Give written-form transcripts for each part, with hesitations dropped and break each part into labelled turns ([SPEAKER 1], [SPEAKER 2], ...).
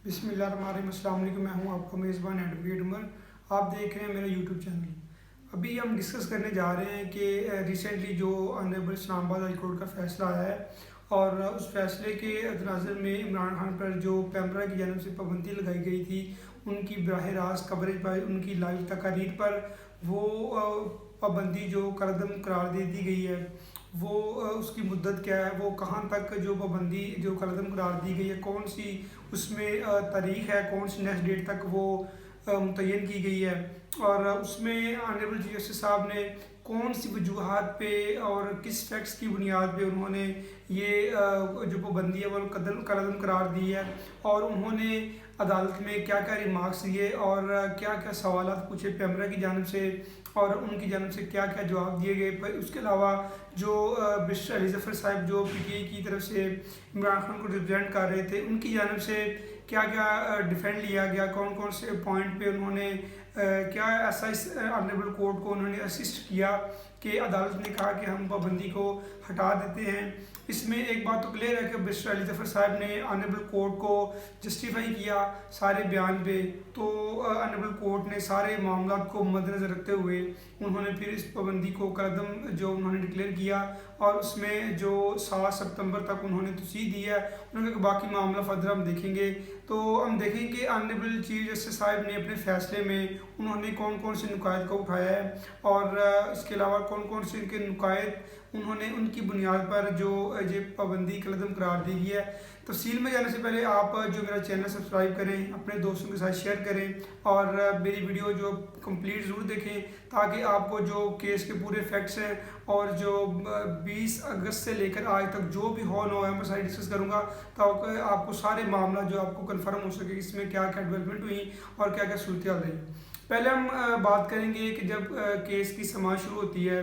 [SPEAKER 1] بسم اللہ الرحمن الرحیم۔ السلام علیکم، میں ہوں آپ کا میزبان ایڈوکیٹ عمر۔ آپ دیکھ رہے ہیں میرا یوٹیوب چینل۔ ابھی ہم ڈسکس کرنے جا رہے ہیں کہ ریسنٹلی جو آنریبل اسلام آباد ہائی کورٹ کا فیصلہ آیا ہے اور اس فیصلے کے تناظر میں عمران خان پر جو پیمرا کی جانب سے پابندی لگائی گئی تھی، ان کی براہ راست کوریج پر، ان کی لائیو تقاریر پر وہ پابندی جو کالعدم قرار دے دی گئی ہے، وہ اس کی مدت کیا ہے، وہ کہاں تک جو پابندی جو کالعدم قرار دی گئی ہے، کون سی اس میں تاریخ ہے، کون سی نیکسٹ ڈیٹ تک وہ متعین کی گئی ہے، اور اس میں آنریبل چیف جسٹس صاحب نے کون سی وجوہات پہ اور کس فیکٹس کی بنیاد پہ انہوں نے یہ جو پابندی ہے وہ کالعدم قرار دی ہے، اور انہوں نے عدالت میں کیا کیا ریمارکس دیے اور کیا کیا سوالات پوچھے پیمرا کی جانب سے، اور ان کی جانب سے کیا کیا جواب دیے گئے۔ اس کے علاوہ جو بیرسٹر علی ظفر صاحب جو پی ٹی آئی کی طرف سے عمران خان کو ریپرزینٹ کر رہے تھے، ان کی جانب سے کیا کیا ڈیفینڈ لیا گیا، کون کون سے پوائنٹ پہ انہوں نے کیا ایسا اس آنریبل کورٹ کو انہوں نے اسسٹ کیا کہ عدالت نے کہا کہ ہم پابندی کو ہٹا دیتے ہیں۔ اس میں ایک بات تو کلیئر ہے کہ بیرسٹر علی ظفر صاحب نے آنریبل کورٹ کو جسٹیفائی کیا سارے بیان پہ، تو آنریبل کورٹ نے سارے معاملات کو مد نظر رکھتے ہوئے انہوں نے پھر اس پابندی کو کالعدم جو انہوں نے ڈکلیئر کیا، اور اس میں جو 7 ستمبر تک انہوں نے توسیع دی ہے۔ انہوں نے کہا کہ باقی معاملہ فردر ہم دیکھیں گے۔ تو ہم دیکھیں کہ آنریبل چیف جسٹس صاحب نے اپنے فیصلے میں انہوں نے کون کون سے نکات کو اٹھایا ہے، اور اس کے علاوہ کون کون سے ان کے نکات انہوں نے ان کی بنیاد پر جو یہ پابندی کالعدم قرار دی گئی ہے۔ تفصیل میں جانے سے پہلے آپ جو میرا چینل سبسکرائب کریں، اپنے دوستوں کے ساتھ شیئر کریں، اور میری ویڈیو جو کمپلیٹ ضرور دیکھیں تاکہ آپ کو جو کیس کے پورے فیکٹس ہیں اور جو 20 اگست سے لے کر آج تک جو بھی ہون ہوا ہے میں ساری ڈسکس کروں گا، تاکہ آپ کو سارے معاملات جو آپ کو کنفرم ہو سکے اس میں کیا کیا ڈیولپمنٹ ہوئی اور کیا کیا صورتحال رہی۔ پہلے ہم بات کریں گے کہ جب کیس کی سماعت شروع ہوتی ہے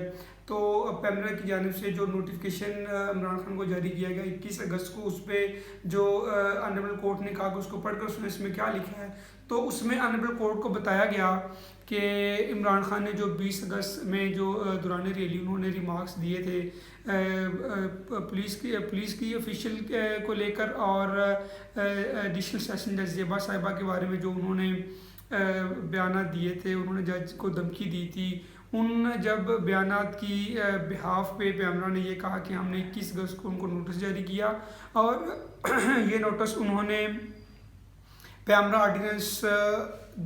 [SPEAKER 1] تو پیمرا کی جانب سے جو نوٹیفیکیشن عمران خان کو جاری کیا گیا 21 اگست کو، اس پہ جو آنریبل کورٹ نے کہا کہ اس کو پڑھ کر سنیں اس میں کیا لکھا ہے، تو اس میں آنریبل کورٹ کو بتایا گیا کہ عمران خان نے جو 20 اگست میں جو دوران ریلی انہوں نے ریمارکس دیے تھے پولیس کی آفیشیل کو لے کر، اور ایڈیشنل سیشن جج زیبا صاحبہ کے بارے میں جو انہوں نے بیانات دیے تھے، انہوں نے جج کو دھمکی دی تھی، ان جب بیانات کی بحاف پہ پیمرا نے یہ کہا کہ ہم نے 21 اگست کو ان کو نوٹس جاری کیا، اور یہ نوٹس انہوں نے پیمرا آرڈیننس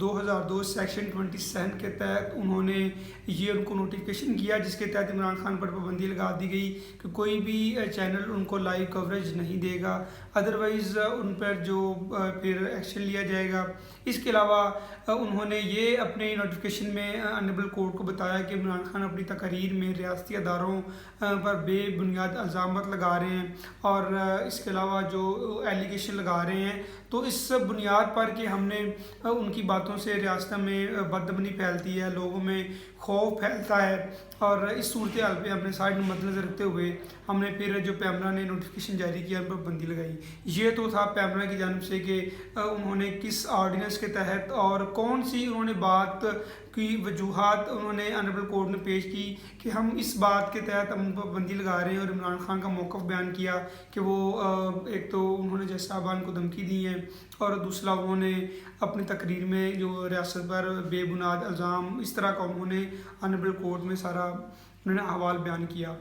[SPEAKER 1] 2002 سیکشن 27 کے تحت انہوں نے یہ ان کو نوٹیفیکیشن کیا، جس کے تحت عمران خان پر پابندی لگا دی گئی کہ کوئی بھی چینل ان کو لائیو کوریج نہیں دے گا، ادروائز ان پر جو پھر ایکشن لیا جائے گا۔ اس کے علاوہ انہوں نے یہ اپنے نوٹیفیکیشن میں آنریبل کورٹ کو بتایا کہ عمران خان اپنی تقاریر میں ریاستی اداروں پر بے بنیاد الزامات لگا رہے ہیں، اور اس کے علاوہ جو ایلیگیشن لگا رہے ہیں، تو اس بنیاد پر کہ ہم نے ان کی باتوں سے ریاست میں بدامنی پھیلتی ہے، لوگوں میں خوف پھیلتا ہے، اور اس صورتحال پہ ہم نے سائڈ میں مد نظر رکھتے ہوئے ہم نے پھر جو پیمرا نے نوٹیفیکیشن جاری کیا ان پر پابندی لگائی۔ یہ تو تھا پیمرا کی جانب سے کہ انہوں نے کس آرڈیننس کے تحت اور کون سی انہوں نے بات کی وجوہات انہوں نے آنریبل کورٹ نے پیش کی کہ ہم اس بات کے تحت ہم پابندی لگا رہے ہیں، اور عمران خان کا موقف بیان کیا کہ وہ ایک تو انہوں نے جج صاحبان کو دھمکی دی ہے، اور دوسرا انہوں نے اپنی تقریر میں جو ریاست پر بے بنیاد الزام اس طرح کا انہوں نے آنریبل کورٹ میں سارا انہوں نے احوال بیان کیا۔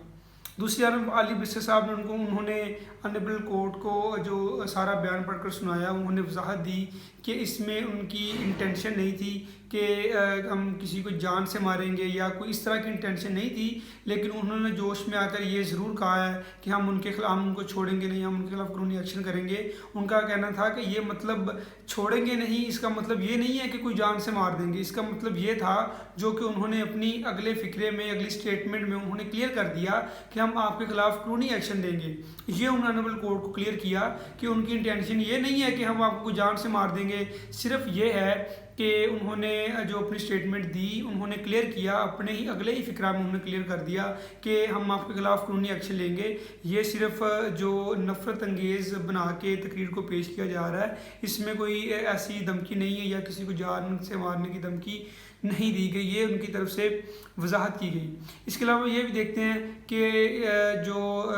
[SPEAKER 1] دوسری جانب علی بیرسٹر صاحب نے انہوں نے آنریبل کورٹ کو جو سارا بیان پڑھ کر سنایا، انہوں نے وضاحت دی کہ اس میں ان کی انٹینشن نہیں تھی کہ ہم کسی کو جان سے ماریں گے یا کوئی اس طرح کی انٹینشن نہیں تھی، لیکن انہوں نے جوش میں آ کر یہ ضرور کہا ہے کہ ہم ان کے خلاف ان کو چھوڑیں گے نہیں، ہم ان کے خلاف قانونی ایکشن کریں گے۔ ان کا کہنا تھا کہ یہ مطلب چھوڑیں گے نہیں، اس کا مطلب یہ نہیں ہے کہ کوئی جان سے مار دیں گے، اس کا مطلب یہ تھا جو کہ انہوں نے اپنی اگلے فقرے میں اگلی اسٹیٹمنٹ میں انہوں نے کلیئر کر دیا کہ ہم آپ کے خلاف قانونی ایکشن دیں گے۔ یہ انہوں نے آنریبل کورٹ کو کلیئر کیا کہ ان کی انٹینشن یہ نہیں ہے کہ ہم آپ کو جان سے مار دیں گے، صرف یہ ہے کہ انہوں نے جو اپنی اسٹیٹمنٹ دی انہوں نے کلیئر کیا، اپنے ہی اگلے ہی فقرہ میں انہوں نے کلیئر کر دیا کہ ہم آپ کے خلاف قانونی ایکشن لیں گے۔ یہ صرف جو نفرت انگیز بنا کے تقریر کو پیش کیا جا رہا ہے، اس میں کوئی ایسی دھمکی نہیں ہے یا کسی کو جان سے مارنے کی دھمکی نہیں دی گئی، یہ ان کی طرف سے وضاحت کی گئی۔ اس کے علاوہ یہ بھی دیکھتے ہیں کہ جو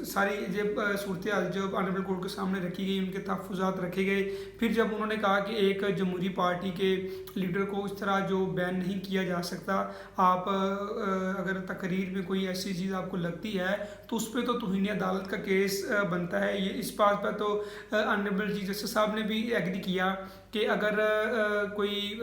[SPEAKER 1] ساری جب صورتحال جو آنریبل کورٹ کے سامنے رکھی گئی، ان کے تحفظات رکھے گئے، پھر جب انہوں نے کہا کہ ایک جمہوری پارٹی کے لیڈر کو اس طرح جو بین نہیں کیا جا سکتا، آپ اگر تقریر میں کوئی ایسی چیز آپ کو لگتی ہے تو اس پہ تو توہین عدالت کا کیس بنتا ہے۔ یہ اس بات پر تو آنریبل چیف جسٹس صاحب نے بھی ایگری کیا کہ اگر کوئی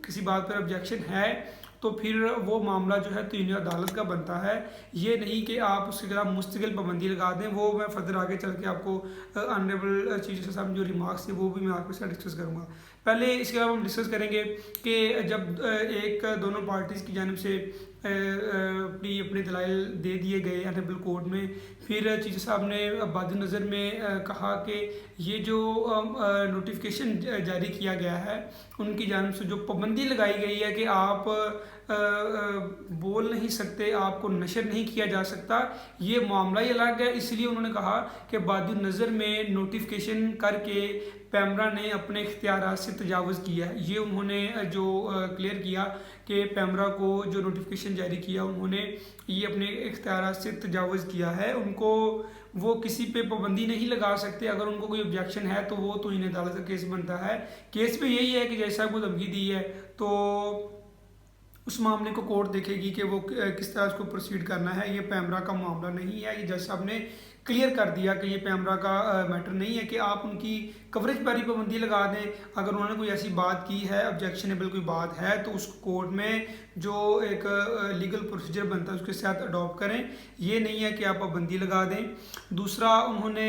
[SPEAKER 1] کسی بات پر آبجیکشن ہے تو پھر وہ معاملہ جو ہے توہین عدالت کا بنتا ہے، یہ نہیں کہ آپ اس کے خلاف مستقل پابندی لگا دیں۔ وہ میں فردر آگے چل کے آپ کو آنریبل چیف جسٹس صاحب جو ریمارکس تھے وہ بھی میں آپ کے ساتھ ڈسکس کروں گا۔ پہلے اس کے علاوہ ہم ڈسکس کریں گے کہ جب ایک دونوں پارٹیز کی جانب سے اپنے دلائل دے دیے گئے آنریبل کورٹ میں، پھر چیف جسٹس صاحب نے بعد نظر میں کہا کہ یہ جو نوٹیفیکیشن جاری کیا گیا ہے ان کی جانب سے جو پابندی لگائی گئی ہے کہ آپ بول نہیں سکتے، آپ کو نشر نہیں کیا جا سکتا، یہ معاملہ ہی الگ ہے۔ اس لیے انہوں نے کہا کہ بعد نظر میں نوٹیفیکیشن کر کے پیمرا نے اپنے اختیارات سے تجاوز کیا ہے۔ یہ انہوں نے جو کلیئر کیا کہ پیمرا کو جو نوٹیفیکیشن جاری کیا انہوں نے یہ اپنے اختیارات سے تجاوز کیا ہے، ان کو وہ کسی پہ پابندی نہیں لگا سکتے۔ اگر ان کو کوئی آبجیکشن ہے تو وہ توہین عدالت کا کیس بنتا ہے۔ کیس پہ یہی ہے کہ جیسا کو دھمکی دی ہے تو اس معاملے کو کورٹ دیکھے گی کہ وہ کس طرح اس کو پروسیڈ کرنا ہے۔ یہ پیمرا کا معاملہ نہیں ہے، یہ جج صاحب نے کلیئر کر دیا کہ یہ پیمرا کا میٹر نہیں ہے کہ آپ ان کی کوریج پر ہی پابندی لگا دیں۔ اگر انہوں نے کوئی ایسی بات کی ہے، آبجیکشنیبل کوئی بات ہے، تو اس کورٹ میں جو ایک لیگل پروسیجر بنتا ہے اس کے ساتھ اڈاپٹ کریں، یہ نہیں ہے کہ آپ پابندی لگا دیں۔ دوسرا انہوں نے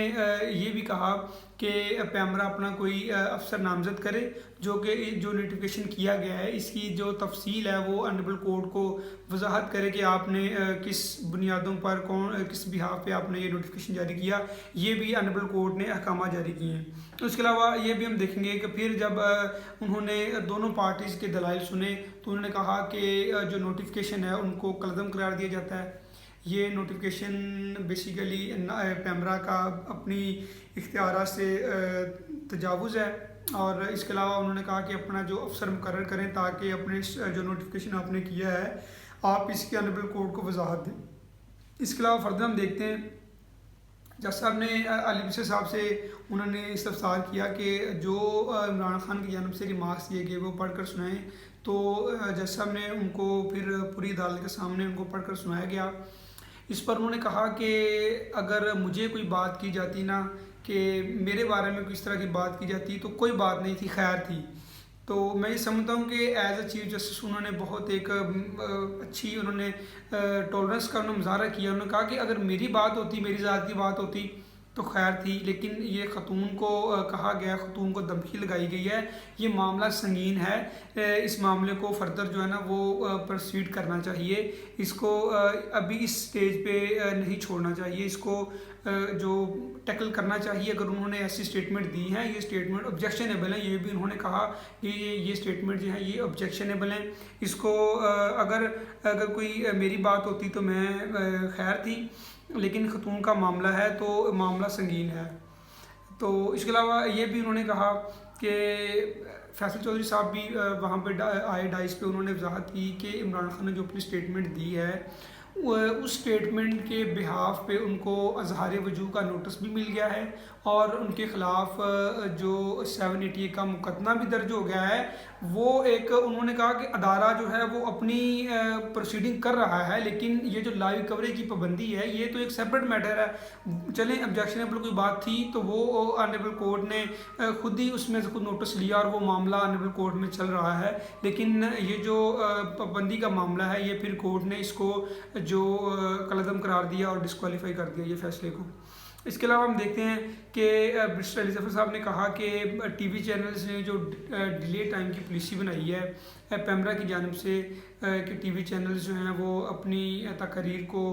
[SPEAKER 1] یہ بھی کہا کہ پیمرا اپنا کوئی افسر نامزد کرے، جو کہ جو نوٹیفیکیشن کیا گیا ہے اس کی جو تفصیل ہے وہ آنریبل کورٹ کو وضاحت کرے کہ آپ نے کس بنیادوں پر کس بہاف پہ آپ نے یہ نوٹیفیکیشن جاری کیا۔ یہ بھی آنریبل کورٹ نے احکامات جاری کیے ہیں۔ اس کے علاوہ یہ بھی ہم دیکھیں گے کہ پھر جب انہوں نے دونوں پارٹیز کے دلائل سنے تو انہوں نے کہا کہ جو نوٹیفیکیشن ہے ان کو کالعدم قرار دیا جاتا ہے۔ یہ نوٹیفیکیشن بیسیکلی پیمرا کا اپنی اختیارات سے تجاوز ہے، اور اس کے علاوہ انہوں نے کہا کہ اپنا جو افسر مقرر کریں تاکہ اپنے جو نوٹیفیکیشن آپ نے کیا ہے آپ اس کے آنریبل کورٹ کو وضاحت دیں۔ اس کے علاوہ فردر ہم دیکھتے ہیں جج صاحب نے علی بشیر صاحب سے انہوں نے استفسار کیا کہ جو عمران خان کی جانب سے ریمارکس دیے گئے وہ پڑھ کر سنائیں، تو جج صاحب نے ان کو پھر پوری عدالت کے سامنے ان کو پڑھ کر سنایا گیا۔ اس پر انہوں نے کہا کہ اگر مجھے کوئی بات کی جاتی نا کہ میرے بارے میں کس طرح کی بات کی جاتی تو کوئی بات نہیں تھی، خیر تھی۔ تو میں یہ سمجھتا ہوں کہ ایز اے چیف جسٹس انہوں نے بہت ایک اچھی انہوں نے ٹالرنس کا انہوں نے مظاہرہ کیا۔ انہوں نے کہا کہ اگر میری بات ہوتی، میری ذات کی بات ہوتی تو خیر تھی، لیکن یہ خاتون کو کہا گیا، خاتون کو دھمکی لگائی گئی ہے، یہ معاملہ سنگین ہے، اس معاملے کو فردر جو ہے نا وہ پروسیڈ کرنا چاہیے، اس کو ابھی اس سٹیج پہ نہیں چھوڑنا چاہیے، اس کو جو ٹیکل کرنا چاہیے۔ اگر انہوں نے ایسی سٹیٹمنٹ دی ہیں، یہ سٹیٹمنٹ آبجیکشنیبل ہیں، یہ بھی انہوں نے کہا کہ یہ سٹیٹمنٹ جو ہے یہ آبجیکشنیبل ہیں، اس کو اگر کوئی میری بات ہوتی تو میں خیر تھی، لیکن خاتون کا معاملہ ہے تو معاملہ سنگین ہے۔ تو اس کے علاوہ یہ بھی انہوں نے کہا کہ فیصل چودھری صاحب بھی وہاں پہ آئے ڈائس پہ، انہوں نے وضاحت کی کہ عمران خان نے جو اپنی سٹیٹمنٹ دی ہے اس سٹیٹمنٹ کے بہاف پہ ان کو اظہار وجوہ کا نوٹس بھی مل گیا ہے، اور ان کے خلاف جو 780 کا مقدمہ بھی درج ہو گیا ہے۔ وہ ایک انہوں نے کہا کہ ادارہ جو ہے وہ اپنی پروسیڈنگ کر رہا ہے، لیکن یہ جو لائیو کوریج کی پابندی ہے یہ تو ایک سیپریٹ میٹر ہے۔ چلیں آبجیکشنیبل کوئی بات تھی تو وہ آنریبل کورٹ نے خود ہی اس میں سے خود نوٹس لیا اور وہ معاملہ آنریبل کورٹ میں چل رہا ہے، لیکن یہ جو پابندی کا معاملہ ہے یہ پھر کورٹ نے اس کو جو کالعدم قرار دیا اور ڈسکوالیفائی کر دیا یہ فیصلے کو۔ اس کے علاوہ ہم دیکھتے ہیں کہ برسٹر علی ظفر صاحب نے کہا کہ ٹی وی چینلز نے جو ڈیلے ٹائم کی پالیسی بنائی ہے پیمرا کی جانب سے کہ ٹی وی چینلز جو ہیں وہ اپنی تقاریر کو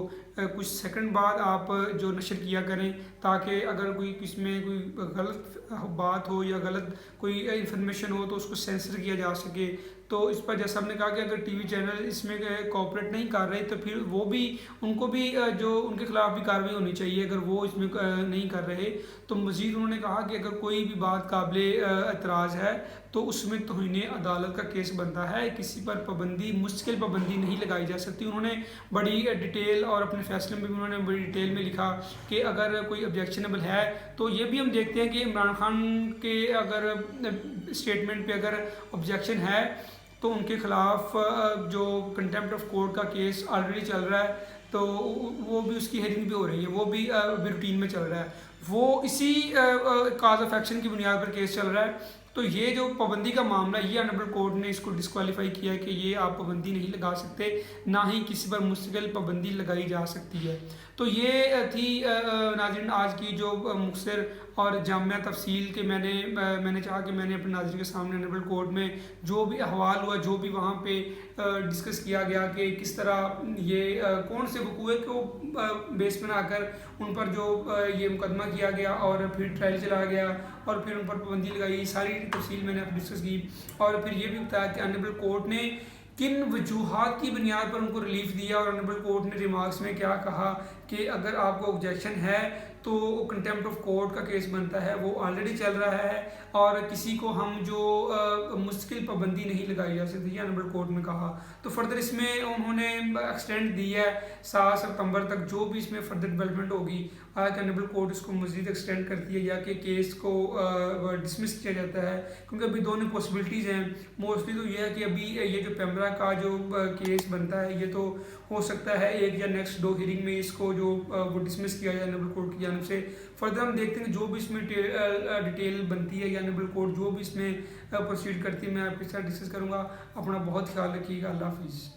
[SPEAKER 1] کچھ سیکنڈ بعد آپ جو نشر کیا کریں، تاکہ اگر کوئی اس میں کوئی غلط بات ہو یا غلط کوئی انفارمیشن ہو تو اس کو سینسر کیا جا سکے۔ تو اس پر جیسا ہم نے کہا کہ اگر ٹی وی چینل اس میں کوآپریٹ نہیں کر رہے تو پھر وہ بھی ان کو بھی جو ان کے خلاف بھی کارروائی ہونی چاہیے اگر وہ اس میں نہیں کر رہے۔ تو مزید انہوں نے کہا کہ اگر کوئی بھی بات قابل اعتراض ہے تو اس میں توہین عدالت کا کیس بنتا ہے، کسی پر پابندی مستقل پابندی نہیں لگائی جا سکتی۔ انہوں نے بڑی ڈیٹیل اور اپنے فیصلے میں بھی انہوں نے بڑی ڈیٹیل میں لکھا کہ اگر کوئی آبجیکشنیبل ہے تو یہ بھی ہم دیکھتے ہیں کہ عمران خان کے اگر اسٹیٹمنٹ پہ اگر آبجیکشن ہے تو ان کے خلاف جو کنٹیمپٹ آف کورٹ کا کیس آلریڈی چل رہا ہے، تو وہ بھی اس کی ہیئرنگ بھی ہو رہی ہے، وہ بھی ابھی روٹین میں چل رہا ہے، وہ اسی کاز آف ایکشن کی بنیاد پر کیس چل رہا ہے۔ تو یہ جو پابندی کا معاملہ، یہ آنریبل کورٹ نے اس کو ڈسکوالیفائی کیا ہے کہ یہ آپ پابندی نہیں لگا سکتے، نہ ہی کسی پر مستقل پابندی لگائی جا سکتی ہے۔ تو یہ تھی ناظرین آج کی جو مختصر اور جامع تفصیل کہ میں نے چاہا کہ میں نے اپنے ناظرین کے سامنے آنریبل کورٹ میں جو بھی احوال ہوا، جو بھی وہاں پہ ڈسکس کیا گیا کہ کس طرح یہ کون سے وقوع کو بیس بنا کر ان پر جو یہ مقدمہ کیا گیا اور پھر ٹرائل چلایا گیا اور پھر ان پر پابندی لگائی، ساری تفصیل میں نے ڈسکس کی، اور پھر یہ بھی بتایا کہ آنریبل کورٹ نے کن وجوہات کی بنیاد پر ان کو ریلیف دیا، اور آنریبل کورٹ نے ریمارکس میں کیا کہا کہ اگر آپ کو آبجیکشن ہے تو کنٹیمپٹ آف کورٹ کا کیس بنتا ہے، وہ آلریڈی چل رہا ہے، اور کسی کو ہم جو مستقل پابندی نہیں لگائی جا سکتی، یہ آنریبل کورٹ نے کہا۔ تو فردر اس میں انہوں نے ایکسٹینڈ دی ہے 7 ستمبر تک، جو بھی اس میں فردر ڈیولپمنٹ ہوگی کہ آنریبل کورٹ اس کو مزید ایکسٹینڈ کرتی ہے یا کہ کیس کو ڈسمس کیا جاتا ہے، کیونکہ ابھی دونوں پاسبلٹیز ہیں۔ موسٹلی تو یہ ہے کہ ابھی یہ جو پیمرا کا جو کیس بنتا ہے یہ تو ہو سکتا ہے ایک یا نیکسٹ 2 ہیئرنگ میں اس کو جو وہ ڈسمس کیا جائے آنریبل کورٹ کی جانب سے۔ فردر ہم دیکھتے ہیں کہ جو بھی اس میں ڈیٹیل بنتی ہے یا آنریبل کورٹ جو بھی اس میں پروسیڈ کرتی ہے، میں آپ کے ساتھ ڈسکس کروں گا۔ اپنا بہت خیال رکھیے گا، اللہ حافظ۔